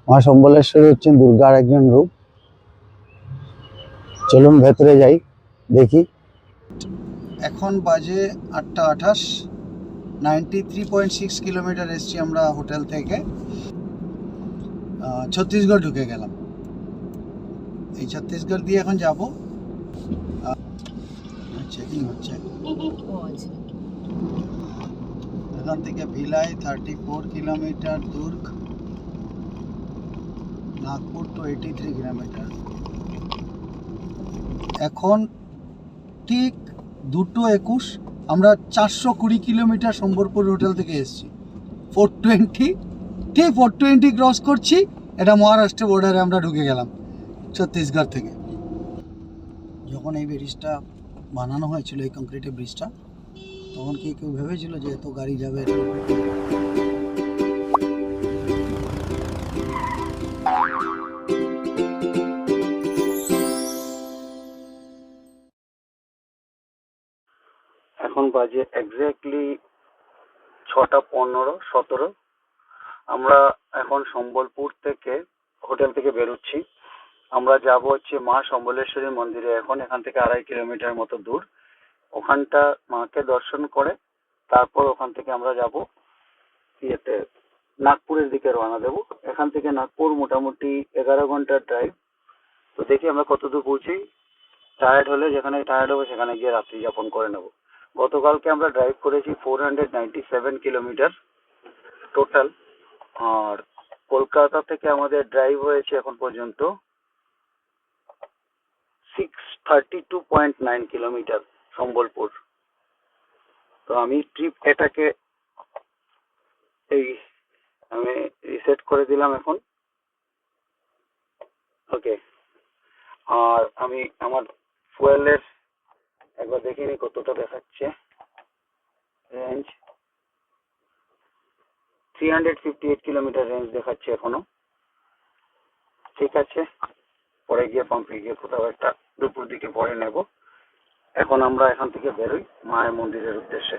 মা সম্বলেশ্বরী হচ্ছেন দুর্গার একজন রূপ। চলুন ভেতরে যাই, দেখি। এখন বাজে 8:28, 93.6 কিলোমিটার এসছি আমরা হোটেল থেকে। ছত্তিশগড় ঢুকে গেলাম। এই ছত্তিশগড় দিয়ে এখন যাব। চেকিং হচ্ছে। এখান থেকে villi 34 kilometre, Durg Nagpur to 83 kilometre. এখন ঠিক 2:21 আমরা 420 কিলোমিটার সম্বলপুর হোটেল থেকে এসেছি। 420, ঠিক 420 ক্রস করছি। এটা মহারাষ্ট্র বর্ডারে আমরা ঢুকে গেলাম ছত্তিশগড় থেকে। যখন এই ব্রিজটা বানানো হয়েছিল, এই কংক্রিটের ব্রিজটা, তখন কি কেউ ভেবেছিল যে এত গাড়ি যাবে? এখন বাজে এক্স্যাক্টলি 6:15-17। আমরা এখন সম্বলপুর থেকে হোটেল থেকে বেরোচ্ছি। আমরা যাব হচ্ছে মা সম্বলেশ্বরী মন্দিরে। এখান থেকে 2.5 কিলোমিটার মতো দূর। ওখানটা মাকে দর্শন করে তারপর ওখান থেকে আমরা যাব নাগপুরের দিকে রওনা দেব। এখান থেকে নাগপুর মোটামুটি 11 ঘন্টার ড্রাইভ। তো দেখি আমরা কতদূর পৌঁছি। টায়ার্ড হলে যেখানে টায়ার্ড হবে সেখানে গিয়ে রাত্রি যাপন করে নেব। গতকালকে আমরা ড্রাইভ করেছি 497 কিলোমিটার টোটাল। আর কলকাতা থেকে আমাদের ড্রাইভ হয়েছে এখন পর্যন্ত 632.9 কিলোমিটার সম্বলপুর। তো আমি এটাকে আমি রিসেট করে দিলাম এখন। ওকে। আর আমি আমার ফুয়েলের একবার দেখিনি কতটা দেখাচ্ছে। রেঞ্জ 358 কিলোমিটার রেঞ্জ দেখাচ্ছে এখনো। ঠিক আছে, পরে গিয়ে পাম্পে গিয়ে কোথাও একটা দুপুর দিকে পরে নেব। এখন আমরা এখান থেকে বেরোই মায়ের মন্দিরের উদ্দেশ্যে।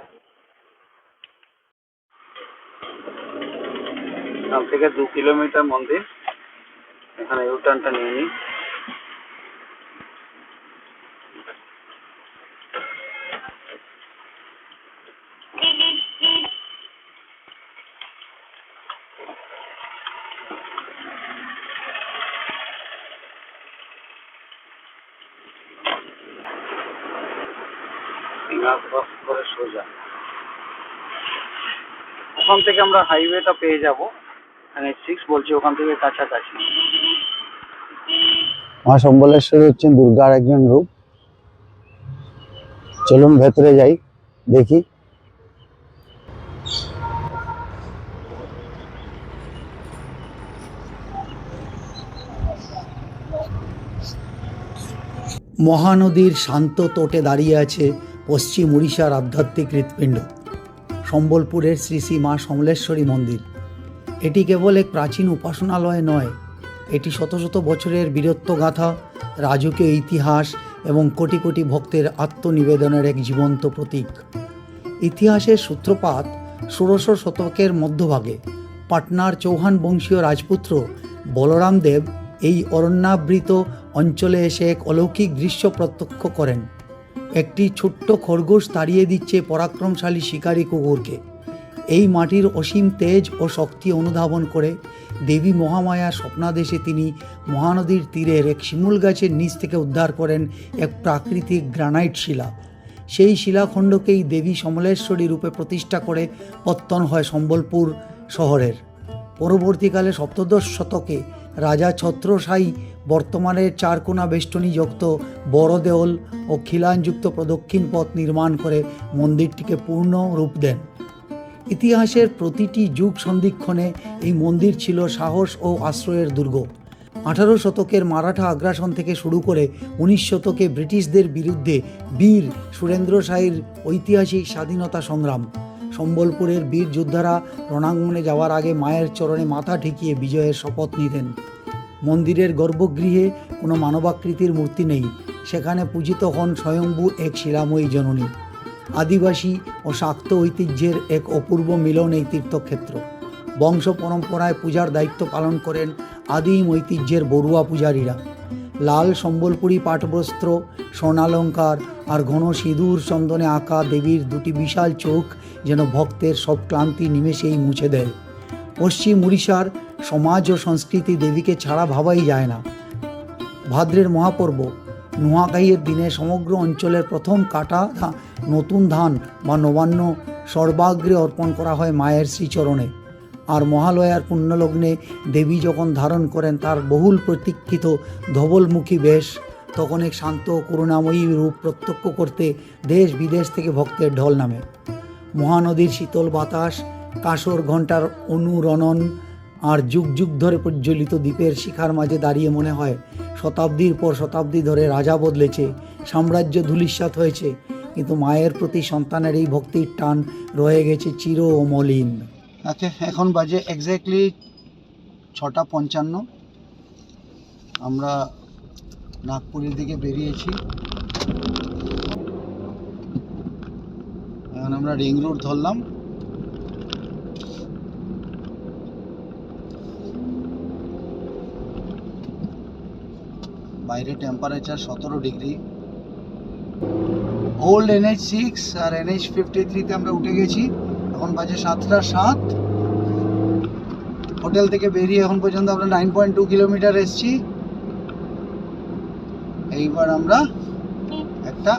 এখান থেকে 2 কিলোমিটার মন্দির। এখানে ইউটার্নটা নিয়ে নিই। করে সোজা ওখান থেকে আমরা হাইওয়েটা পেয়ে যাব। এখানে 6 বলছি, ওখান থেকে কাছাকাছি। মা সম্বলেশ্বরী হচ্ছেন দুর্গার একজন রূপ। চলুন ভেতরে যাই, দেখি। মহানদীর শান্ত তটে দাঁড়িয়ে আছে পশ্চিম উড়িষ্যার আধ্যাত্মিক হৃৎপিণ্ড সম্বলপুরের শ্রী শ্রী মা সমলেশ্বরী মন্দির। এটি কেবল এক প্রাচীন উপাসনালয় নয়, এটি শত শত বছরের বীরত্বগাথা, রাজকীয় ইতিহাস এবং কোটি কোটি ভক্তের আত্মনিবেদনের এক জীবন্ত প্রতীক। ইতিহাসের সূত্রপাত 16শো শতকের মধ্যভাগে পাটনার চৌহান বংশীয় রাজপুত্র বলরাম দেব এই অরণ্যাবৃত অঞ্চলে এসে এক অলৌকিক দৃশ্য প্রত্যক্ষ করেন। একটি ছোট্ট খরগোশ তাড়িয়ে দিচ্ছে পরাক্রমশালী শিকারী কুকুরকে। এই মাটির অসীম তেজ ও শক্তি অনুধাবন করে দেবী মহামায়া স্বপ্নাদেশে তিনি মহানদীর তীরের এক শিমুল গাছের নিচ থেকে উদ্ধার করেন এক প্রাকৃতিক গ্রানাইট শিলা। সেই শিলাখণ্ডকেই দেবী সমলেশ্বরী রূপে প্রতিষ্ঠা করে পত্তন হয় সম্বলপুর শহরের। পরবর্তীকালে সপ্তদশ শতকে রাজা ছত্রসাই বর্তমানের চারকোনা বেষ্টনীযুক্ত বড় দেওল ও খিলানযুক্ত প্রদক্ষিণ পথ নির্মাণ করে মন্দিরটিকে পূর্ণ রূপ দেন। ইতিহাসের প্রতিটি যুগ সন্ধিক্ষণে এই মন্দির ছিল সাহস ও আশ্রয়ের দুর্গ। 18 শতকের মারাঠা আগ্রাসন থেকে শুরু করে 19 শতকে ব্রিটিশদের বিরুদ্ধে বীর সুরেন্দ্র সাঁইয়ের ঐতিহাসিক স্বাধীনতা সংগ্রাম। সম্বলপুরের বীর যোদ্ধারা রণাঙ্গনে যাওয়ার আগে মায়ের চরণে মাথা ঠেকিয়ে বিজয়ের শপথ নিতেন। মন্দিরের গর্ভগৃহে কোনো মানবাকৃতির মূর্তি নেই, সেখানে পূজিত হন স্বয়ম্ভু এক শিলাময়ী জননী। আদিবাসী ও শাক্ত ঐতিহ্যের এক অপূর্ব মিলন এই তীর্থক্ষেত্র। বংশ পরম্পরায় পূজার দায়িত্ব পালন করেন আদিম ঐতিহ্যের বড়ুয়া পূজারীরা। লাল সম্বলপুরী পাটবস্ত্র, স্বর্ণালঙ্কার আর ঘন সিঁদুর চন্দনে আঁকা দেবীর দুটি বিশাল চোখ যেন ভক্তের সব ক্লান্তি নিমেষেই মুছে দেয়। পশ্চিম উড়িষ্যার সমাজ ও সংস্কৃতি দেবীকে ছাড়া ভাবাই যায় না। ভাদ্রের মহাপর্ব নুয়াখাইয়ের দিনে সমগ্র অঞ্চলের প্রথম কাটা নতুন ধান বা নবান্ন সর্বাগ্রে অর্পণ করা হয় মায়ের শ্রীচরণে। আর মহালয়ার পুণ্যলগ্নে দেবী যখন ধারণ করেন তার বহুল প্রতীক্ষিত ধবলমুখী বেশ, তখন এক শান্ত করুণাময়ী রূপ প্রত্যক্ষ করতে দেশ বিদেশ থেকে ভক্তের ঢল নামে। মহানদীর শীতল বাতাস, কাঁসর ঘণ্টার অনুরণন আর যুগ যুগ ধরে প্রজ্বলিত দ্বীপের শিখার মাঝে দাঁড়িয়ে মনে হয় শতাব্দীর পর শতাব্দী ধরে রাজা বদলেছে, সাম্রাজ্য ধূলিসাৎ হয়েছে, কিন্তু মায়ের প্রতি সন্তানের এই ভক্তির টান রয়ে গেছে চির অমলিন। আচ্ছা, এখন বাজে এক্স্যাক্টলি 6:55। আমরা নাগপুরের দিকে বেরিয়েছি। এখন আমরা রিং রোড ধরলাম। বাইরে টেম্পারেচার 17 ডিগ্রি। ওল্ড NH6 আর NH53-তে আমরা উঠে গেছি। এখন বাজে 7:07। হোটেল থেকে বেরিয়ে এখন পর্যন্ত আমরা 9.2 কিলোমিটার এসেছি। এইবার আমরা একটা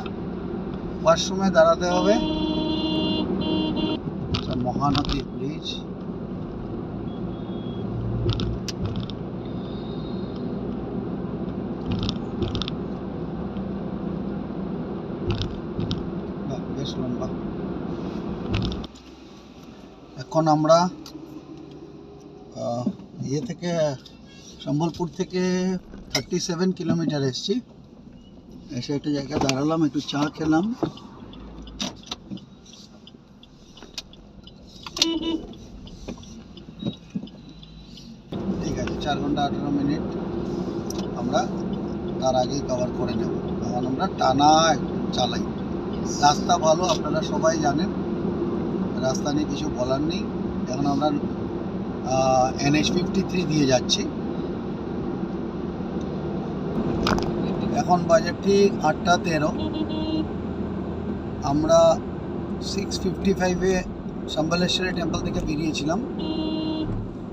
ওয়াশরুমে দাঁড়াতে হবে। মহানদী ব্রিজ। বেশ লম্বা। এখন আমরা থেকে সম্বলপুর থেকে 37 কিলোমিটার এসেছি। এসে একটা জায়গায় দাঁড়ালাম, একটু চা খেলাম। ঠিক আছে, 4 ঘন্টা 18 মিনিট আমরা তার আগেই কভার করে নেব। এখন আমরা টানা চালাই। রাস্তা ভালো, আপনারা সবাই জানেন, রাস্তা নিয়ে কিছু বলার নেই। এখন আমরা NH53 দিয়ে যাচ্ছি। এখন বাজে ঠিক 8:13। আমরা 6:55-এ সম্বলেশ্বরী টেম্পল থেকে বেরিয়েছিলাম।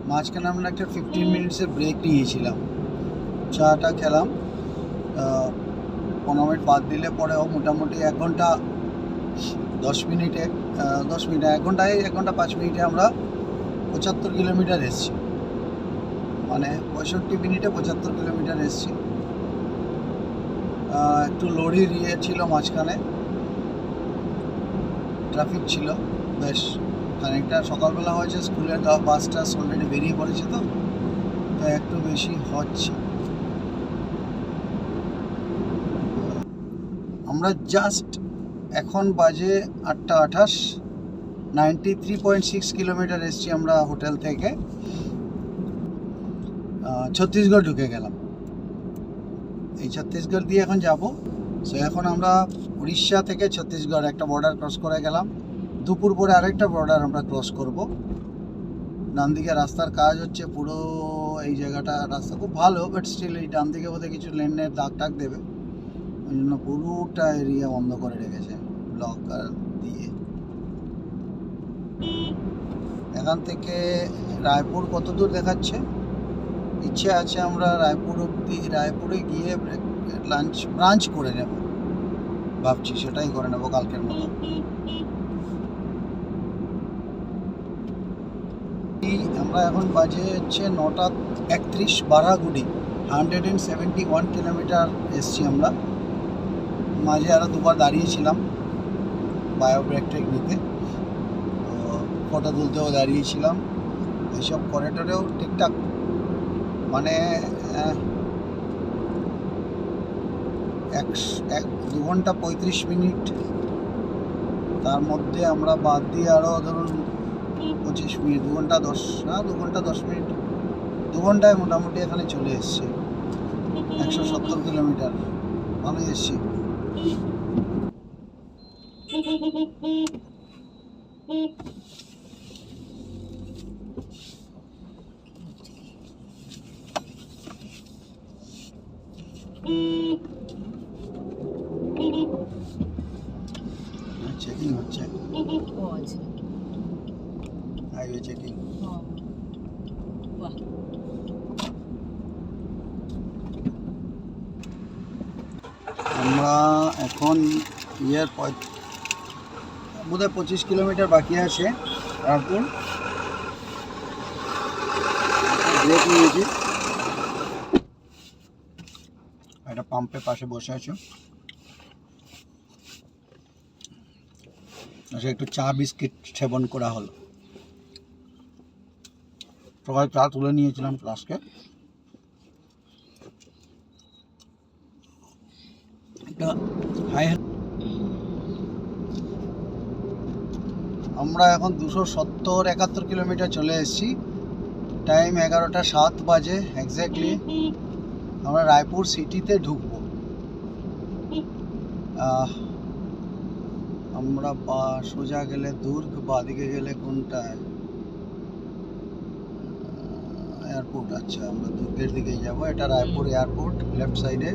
মাঝখানে আমরা একটা 15 মিনিটসের ব্রেক নিয়েছিলাম, চাটা খেলাম। 15 মিনিট বাদ দিলে পরেও মোটামুটি 1 ঘন্টা 10 মিনিটে 1 ঘন্টা 5 মিনিটে আমরা 75 কিলোমিটার এসেছি। মানে 65 মিনিটে 75 কিলোমিটার এসেছি। একটু লরির ছিল, মাঝখানে ট্রাফিক ছিল বেশ খানিকটা। সকালবেলা হয়েছে, স্কুলের বাসটা অলরেডি বেরিয়ে পড়েছে, তো একটু বেশি হচ্ছে। আমরা জাস্ট এখন বাজে 8:28, 93.6 কিলোমিটার এসছি আমরা হোটেল থেকে। ছত্তিশগড় ঢুকে গেলাম। এই ছত্তিশগড় দিয়ে এখন যাব। সো এখন আমরা উড়িষ্যা থেকে ছত্তিশগড় একটা বর্ডার ক্রস করে গেলাম। দুপুর পরে আরেকটা বর্ডার আমরা ক্রস করব। ডান দিকে রাস্তার কাজ হচ্ছে পুরো এই জায়গাটা। রাস্তা খুব ভালো, বাট স্টিল এই ডান দিকে বোধহয় কিছু লেনের দাগ টাগ দেবে, ওই জন্য পুরোটা এরিয়া বন্ধ করে রেখেছে ব্লক দিয়ে। এখান থেকে রায়পুর কত দূর দেখাচ্ছে? ইচ্ছে আছে আমরা রায়পুরে গিয়ে ব্রাঞ্চ করে নেব, ভাবছি সেটাই করে নেব কালকের মতো। আমরা এখন বাজে হচ্ছে 9:31, বারাগুড়ি 171 কিলোমিটার এসছি আমরা। মাঝে আরও দুবার দাঁড়িয়েছিলাম বায়ো ব্রেক ট্রেক নিতে, ফটো তুলতেও দাঁড়িয়েছিলাম। এইসব করিডোরেও ঠিকঠাক মানে 2 ঘন্টা 35 মিনিট, তার মধ্যে আমরা বাদ দিয়ে আরও ধরুন 25 মিনিট, 2 ঘন্টা 10 মিনিট, 2 ঘন্টায় মোটামুটি এখানে চলে এসছি। 170 কিলোমিটার, ভালোই এসছি। আছে। Highway checking. হ্যাঁ, বাহ। আমরা এখন বোধহয় 25 কিলোমিটার বাকি আছে তারপর ব্রেক নিয়েছি। একটা পাম্পের পাশে বসে আছো, আচ্ছা একটু চা বিস্কিট সেবন করা হলো। সবাই চা তুলে নিয়েছিলাম ফ্লাস্কে। একটা আমরা এখন 270-71 কিলোমিটার চলে এসেছি। টাইম 11টা 7 বাজে এক্স্যাক্টলি। আমরা রায়পুর সিটিতে ঢুকবো। আমরা সোজা গেলে দুর্গ, বাদিকে গেলে কোনটা এয়ারপোর্ট। আচ্ছা আমরা দুর্গের দিকেই যাবো। এটা রায়পুর এয়ারপোর্ট লেফট সাইডে।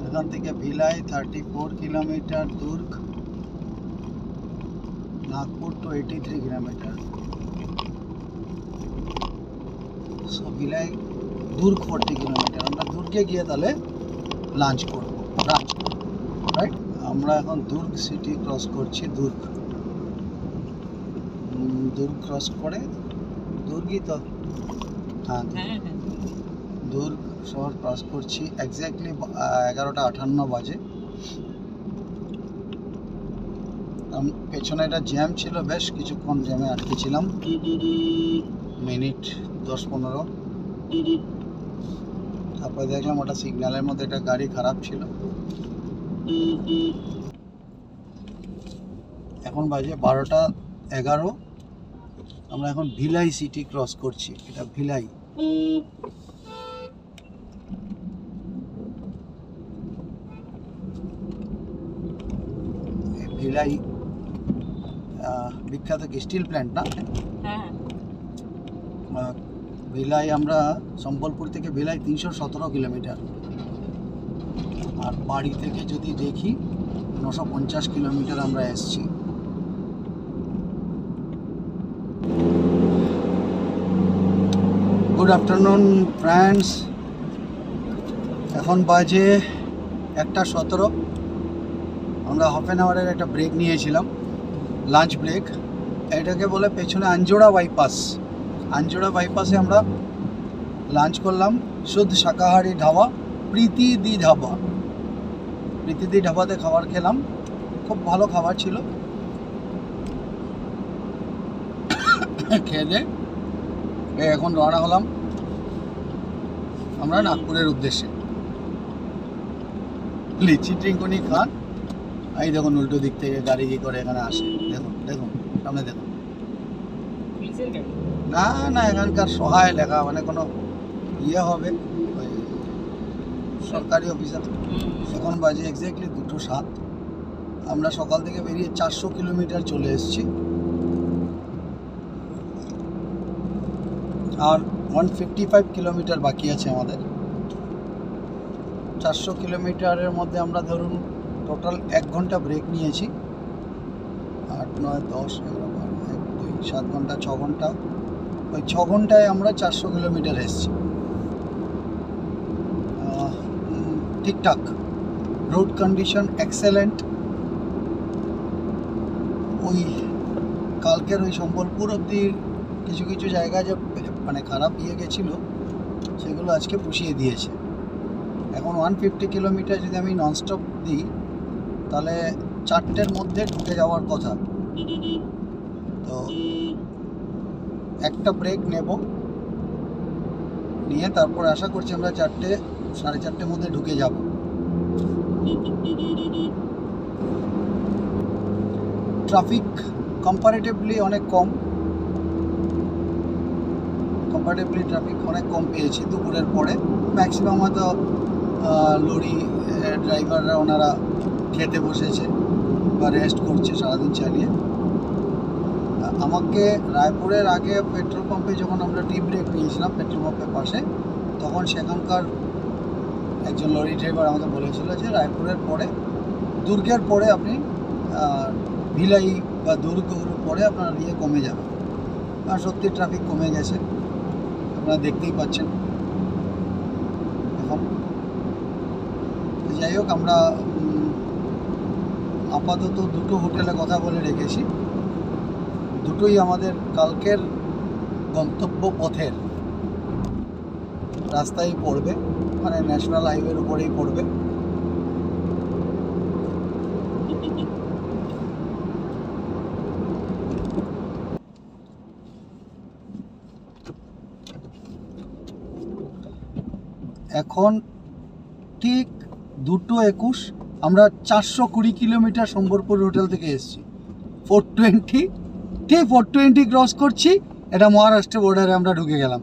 এখান থেকে villi 34 kilometre, Durg Nagpur to 83 kilometre. So Bhilai Durg 40 kilometre. আমরা দুর্গে গিয়ে তাহলে লাঞ্চ করবো, রাইট। আমরা এখন দুর্গ সিটি ক্রস করছি। দুর্গ ক্রস করে দুর্গই তো, হ্যাঁ দুর্গ শহর ক্রস করছি। এক্স্যাক্টলি 11টা 58 বাজে। পেছনে একটা জ্যাম ছিল, বেশ কিছুক্ষণ জ্যামে আটকেছিলাম, মিনিট 10-15। তারপরে দেখলাম ওটা সিগন্যালের মধ্যে একটা গাড়ি খারাপ ছিল। এখন বাজে 12টা 11। আমরা এখন ভিলাই সিটি ক্রস করছি। এটা ভিলাই। ভিলাই বিখ্যাত স্টিল প্ল্যান্ট না? হ্যাঁ। ভিলাই আমরা সম্বলপুর থেকে ভিলাই 317 কিলোমিটার। আর বাড়ি থেকে যদি দেখি 950 কিলোমিটার আমরা এসছি। Good afternoon friends. এখন বাজে 1:17। আমরা হাফ অ্যান আওয়ারের একটা ব্রেক নিয়েছিলাম, লাঞ্চ ব্রেক। এটাকে বলে পেছনে আঞ্জোড়া বাইপাস। আঞ্জোড়া বাইপাসে আমরা লাঞ্চ করলাম। শুদ্ধ শাকাহারি ধাবা, প্রীতিদি ধাবা। প্রীতিদি ধাবাতে খাবার খেলাম, খুব ভালো খাবার ছিল। খেয়ে দিয়ে এখন রওনা হলাম আমরা নাগপুরের উদ্দেশ্যে। লিচি ট্রিঙ্কনি খান। এই দেখুন উল্টো দিক থেকে গাড়ি কি করে এখানে আসে, দেখুন দেখুন সামনে দেখুন। পুলিশের গাড়ি? না না, এখানকার সহায় লেখা, মানে কোনো ইয়ে হবে, ওই সরকারি অফিসার। এখন বাজে এক্স্যাক্টলি 2:07। আমরা সকাল থেকে বেরিয়ে 400 কিলোমিটার চলে এসেছি, আর 155 কিলোমিটার বাকি আছে আমাদের। 400 কিলোমিটারের মধ্যে আমরা ধরুন টোটাল 1 ঘন্টা ব্রেক নিয়েছি। 8, 9, 10, 11, 12, 1, 2, 7 ঘন্টা, 6 ঘন্টা। ওই 6 ঘন্টায় আমরা 400 কিলোমিটার এসেছি। ঠিকঠাক, রোড কন্ডিশন এক্সেলেন্ট। ওই কালকের ওই সম্বলপুর অবধি কিছু কিছু জায়গায় যে মানে খারাপ ইয়ে গেছিলো, সেগুলো আজকে পুষিয়ে দিয়েছে। এখন 150 কিলোমিটার যদি আমি ননস্টপ দিই, তাহলে 4টের মধ্যে ঢুকে যাওয়ার কথা। তো একটা ব্রেক নেব, নিয়ে তারপর আশা করছি আমরা 4টে, 4:30 মধ্যে ঢুকে যাব। ট্রাফিক কম্পারেটিভলি অনেক কম, ট্রাফিক অনেক কম পেয়েছি দুপুরের পরে। ম্যাক্সিমাম হয়তো লরি ড্রাইভাররা ওনারা খেতে বসেছে বা রেস্ট করছে সারাদিন চালিয়ে। আমাকে রায়পুরের আগে পেট্রোল পাম্পে যখন আমরা টি ব্রেক নিয়েছিলাম পেট্রোল পাম্পের পাশে, তখন সেখানকার একজন লরি ড্রাইভার আমাকে বলেছিল যে রায়পুরের পরে, দুর্গের পরে আপনি ভিলাই বা দুর্গের পরে আপনার ইয়ে কমে যাবে। আর সত্যি ট্রাফিক কমে গেছে, আপনারা দেখতেই পাচ্ছেন এখন। যাই হোক, আমরা আপাতত 2টো হোটেলে কথা বলে রেখেছি। দুটোই আমাদের কালকের গন্তব্য পথের রাস্তায় পড়বে, মানে ন্যাশনাল হাইওয়ের উপরেই পড়বে। এখন ঠিক 2:21, আমরা 420 কিলোমিটার সম্বলপুর হোটেল থেকে এসেছি। 420, ঠিক 420 ক্রস করছি, এটা মহারাষ্ট্র বর্ডারে আমরা ঢুকে গেলাম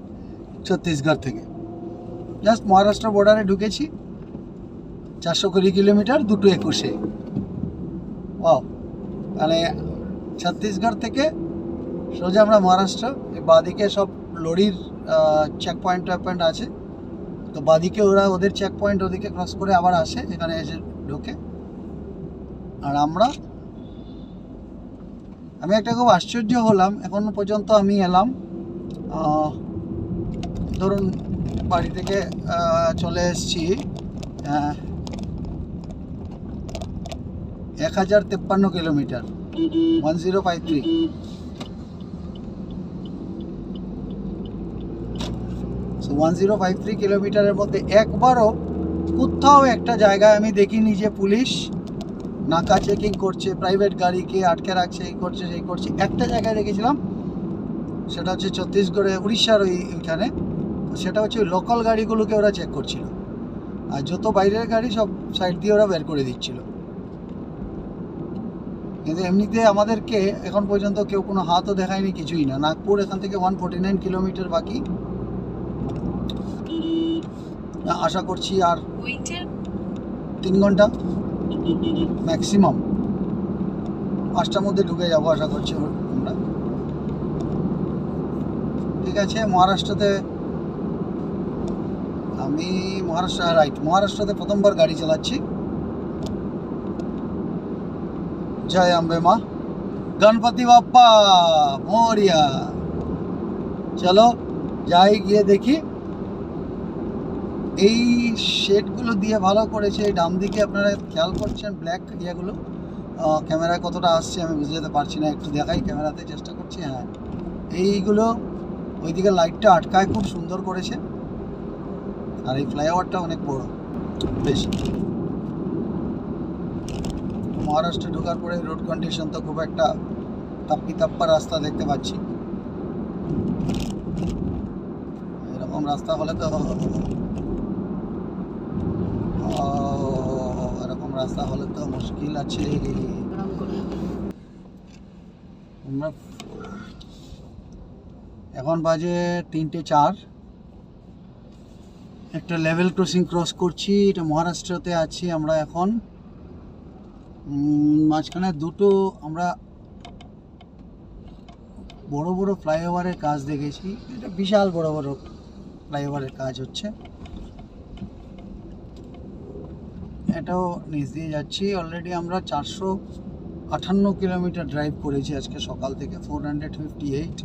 ছত্তিশগড় থেকে। জাস্ট মহারাষ্ট্র বর্ডারে ঢুকেছি, 420 কিলোমিটার 2:21-এ। ওয়াও, মানে ছত্তিশগড় থেকে সোজা আমরা মহারাষ্ট্র। এই বাঁদিকে সব লরির চেক পয়েন্ট আছে, তো বাঁদিকে ওরা ওদের চেক পয়েন্ট ওদিকে ক্রস করে আবার আসে, এখানে এসে ঢোকে। আর আমি একটা খুব আশ্চর্য হলাম, এখন পর্যন্ত আমি এলাম, ধরুন বাড়ি থেকে চলে এসেছি 1053 কিলোমিটার, 1053। সো 1053 কিলোমিটারের মধ্যে একবারও কোথাও একটা জায়গায় আমি দেখিনি যে পুলিশ নাকা চেকিং করছে, প্রাইভেট গাড়িকে আটকে রাখছে, এই করছে সেই করছে। একটা জায়গায় দেখেছিলাম, সেটা হচ্ছে ছত্তিশগড়ে, উড়িষ্যার ওইখানে। সেটা হচ্ছে লোকাল গাড়িগুলোকে ওরা চেক করছিল, আর যত বাইরের গাড়ি সব সাইড দিয়ে ওরা বের করে দিচ্ছিল। কিন্তু এমনিতে আমাদেরকে এখন পর্যন্ত কেউ কোনো হাতও দেখায়নি, কিছুই না। নাগপুর এখান থেকে 149 কিলোমিটার বাকি। আশা করছি আর 3 ঘন্টা ম্যাক্সিমাম, 5টার মধ্যে ঢুকে যাবো আশা করছি আমরা। ঠিক আছে, মহারাষ্ট্রতে আমি মহারাষ্ট্রতে প্রথমবার গাড়ি চালাচ্ছি। জয় আম্বে মা, গণপতি বাপ্পা মোরিয়া। চলো যাই, গিয়ে দেখি। এই শেডগুলো দিয়ে ভালো করেছে। এই ডান দিকে আপনারা খেয়াল করছেন ব্ল্যাক ইয়েগুলো, ক্যামেরায় কতটা আসছে আমি বুঝে যেতে পারছি না, একটু দেখাই, ক্যামেরাতে চেষ্টা করছি। হ্যাঁ, এইগুলো ওইদিকে লাইটটা আটকায়, খুব সুন্দর করেছে। আর এই ফ্লাইওভারটা অনেক বড়, বেশি। মহারাষ্ট্রে ঢোকার পরে রোড কন্ডিশন তো খুব একটা তাপ্পা রাস্তা দেখতে পাচ্ছি। এরকম রাস্তা হলে তো এরকম রাস্তা হলে তো মুশকিল আছে। আমরা এখন বাজে 3:04, একটা লেভেল ক্রসিং ক্রস করছি। এটা মহারাষ্ট্রতে আছি আমরা এখন। মাঝখানে দুটো আমরা বড় বড় ফ্লাইওভারের কাজ দেখেছি। এটা বিশাল বড় বড় ফ্লাইওভারের কাজ হচ্ছে। এটাও নিচ দিয়ে যাচ্ছি। অলরেডি আমরা 458 কিলোমিটার ড্রাইভ করেছি আজকে সকাল থেকে, 458।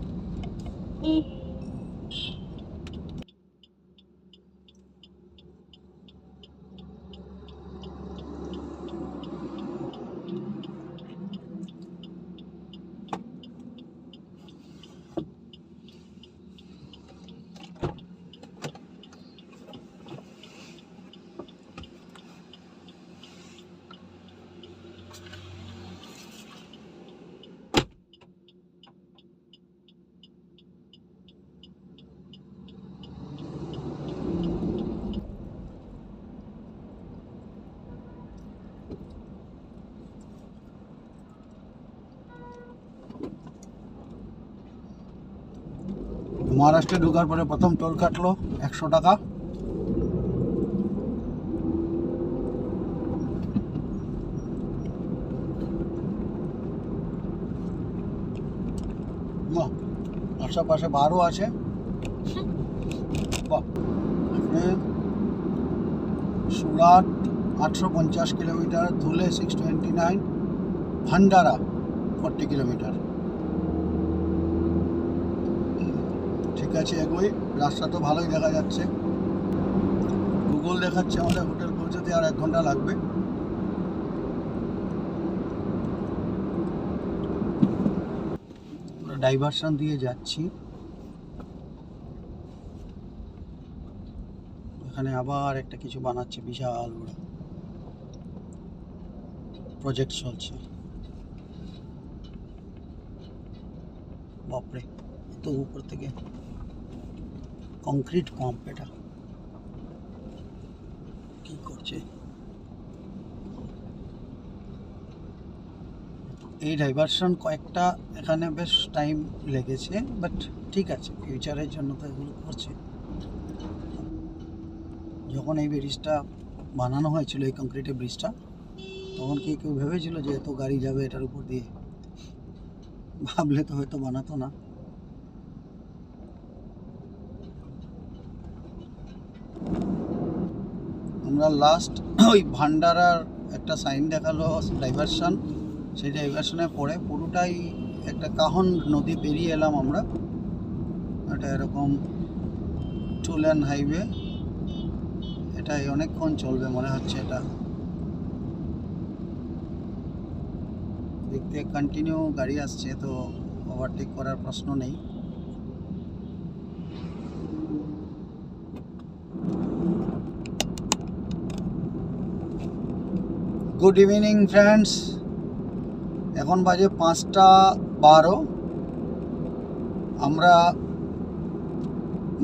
মহারাষ্ট্রে ঢোকার পরে প্রথম টোল কাটলো 100 টাকা। আশেপাশে বারও আছে। সুরাট 850 কিলোমিটার, ধুলে 629, ভান্ডারা 40 কিলোমিটার। ঠিক আছে, এগোই। রাস্তা তো ভালোই দেখা যাচ্ছে। গুগল দেখাচ্ছে আমাদের হোটেল পৌঁছতে আর 1 ঘন্টা লাগবে। ডাইভারশন দিয়ে যাচ্ছি। এখানে আবার একটা কিছু বানাচ্ছে, বিশাল বড় প্রজেক্ট চলছে। বাপরে, তো উপর থেকে কংক্রিট পাম্প। এটা কি করছে? এই ডাইভারশন কয়েকটা এখানে বেশ টাইম লেগেছে, বাট ঠিক আছে, ফিউচারের জন্য তো এগুলো করছে। যখন এই ব্রিজটা বানানো হয়েছিল, এই কংক্রিটের ব্রিজটা, তখন কি কেউ ভেবেছিল যে এত গাড়ি যাবে এটার উপর দিয়ে? ভাবলে তো হয়তো বানাতো না। আমরা লাস্ট ওই ভান্ডারার একটা সাইন দেখালো ডাইভারশন, সেই ডাইভারশনে পড়ে পুরোটাই একটা কাহন নদী পেরিয়ে এলাম আমরা। এটা এরকম 2 লেন হাইওয়ে। এটাই অনেকক্ষণ চলবে মনে হচ্ছে। এটা দেখতে কন্টিনিউ গাড়ি আসছে, তো ওভারটেক করার প্রশ্ন নেই। Good evening friends. এখন বাজে 5:12। আমরা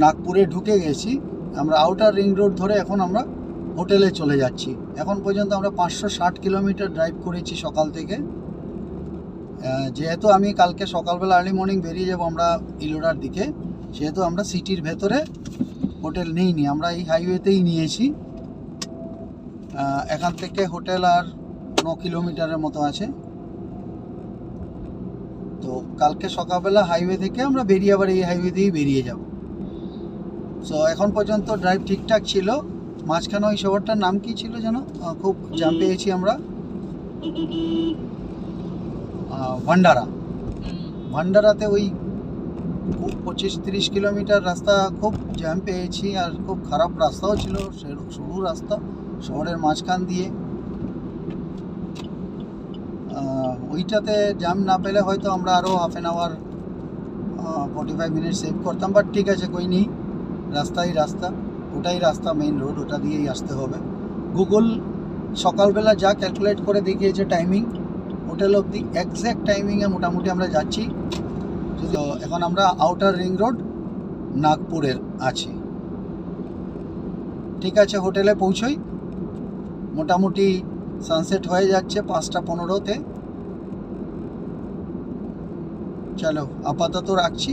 নাগপুরে ঢুকে গেছি। আমরা আউটার রিং রোড ধরে এখন আমরা হোটেলে চলে যাচ্ছি। এখন পর্যন্ত আমরা 560 কিলোমিটার ড্রাইভ করেছি সকাল থেকে। যেহেতু আমি কালকে সকালবেলা আর্লি মর্নিং বেরিয়ে যাব আমরা ইলোরার দিকে, সেহেতু আমরা সিটির ভেতরে হোটেল নিইনি, আমরা এই হাইওয়েতেই নিয়েছি। এখান থেকে হোটেল আর 9 কিলোমিটারের মতো আছে। তো কালকে সকালবেলা হাইওয়ে থেকে আমরা বেরিয়ে আবার এই হাইওয়ে দিয়েই বেরিয়ে যাব। সো এখন পর্যন্ত ড্রাইভ ঠিকঠাক ছিল। মাঝখানে ওই শহরটার নাম কি ছিল যেন, খুব জ্যাম পেয়েছি আমরা, ভান্ডারা। ভান্ডারাতে ওই 25-30 কিলোমিটার রাস্তা খুব জ্যাম পেয়েছি, আর খুব খারাপ রাস্তাও ছিল, সরু রাস্তা শহরের মাঝখান দিয়ে। ওইটাতে জ্যাম না পেলে হয়তো আমরা আরও half an hour 45 minute save করতাম, বাট ঠিক আছে, কই নেই। রাস্তাই রাস্তা, ওটাই রাস্তা, মেইন রোড, ওটা দিয়েই আসতে হবে। গুগল সকালবেলা যা ক্যালকুলেট করে দেখিয়েছে টাইমিং, হোটেল অবধি এক্স্যাক্ট টাইমিংয়ে মোটামুটি আমরা যাচ্ছি। তো এখন আমরা আউটার রিং রোড নাগপুরের আছি। ঠিক আছে, হোটেলে পৌঁছোই, মোটামুটি সানসেট হয়ে যাচ্ছে 5:15-তে। চলো আপাতত রাখছি।